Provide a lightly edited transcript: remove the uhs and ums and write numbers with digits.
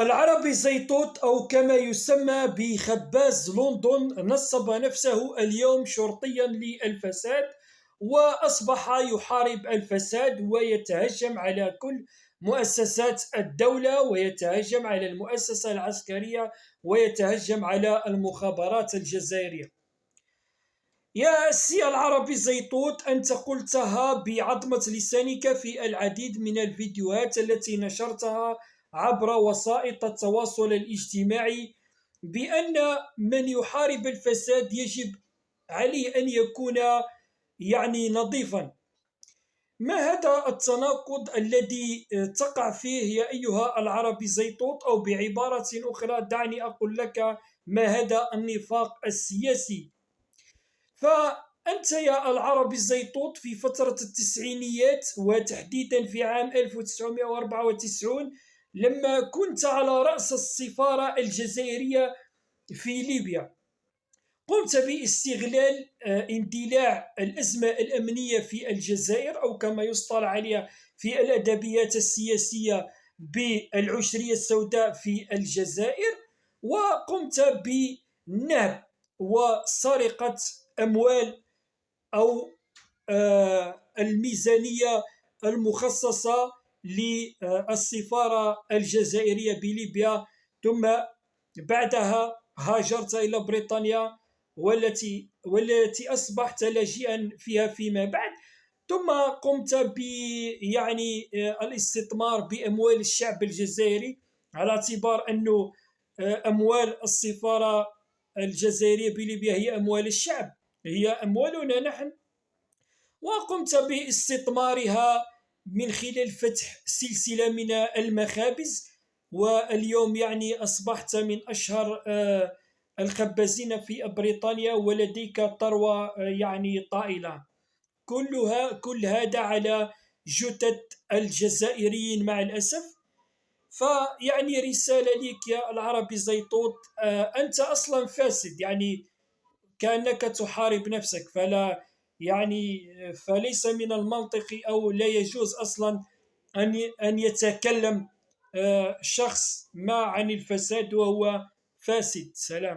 العربي زيتوت أو كما يسمى بخباز لندن نصب نفسه اليوم شرطيا للفساد، وأصبح يحارب الفساد ويتهجم على كل مؤسسات الدولة، ويتهجم على المؤسسة العسكرية، ويتهجم على المخابرات الجزائرية. يا سي العربي زيتوت، أنت قلتها بعظمة لسانك في العديد من الفيديوهات التي نشرتها عبر وسائط التواصل الاجتماعي، بأن من يحارب الفساد يجب عليه أن يكون نظيفا. ما هذا التناقض الذي تقع فيه يا أيها العربي زيتوت؟ أو بعبارة أخرى دعني أقول لك ما هذا النفاق السياسي. فأنت يا العربي الزيتوت في فترة التسعينيات، وتحديدا في عام 1994، لما كنت على رأس السفارة الجزائرية في ليبيا، قمت باستغلال اندلاع الأزمة الأمنية في الجزائر، أو كما يصطلح عليها في الأدبيات السياسية بالعشرية السوداء في الجزائر، وقمت بنهب وسرقة أموال أو الميزانية المخصصة للسفارة الجزائرية بليبيا. ثم بعدها هاجرت إلى بريطانيا، والتي أصبحت لاجئا فيها فيما بعد. ثم قمت ب الاستثمار بأموال الشعب الجزائري، على اعتبار أن أموال السفارة الجزائرية بليبيا هي أموال الشعب، هي أموالنا نحن، وقمت باستثمارها من خلال فتح سلسلة من المخابز. واليوم أصبحت من أشهر الخبازين في بريطانيا، ولديك ثروة طائلة. كل هذا على جثث الجزائريين مع الأسف. رسالة لك يا العربي زيتوت، أنت أصلا فاسد، كأنك تحارب نفسك. فليس من المنطقي أو لا يجوز أصلا أن يتكلم شخص ما عن الفساد وهو فاسد. سلام.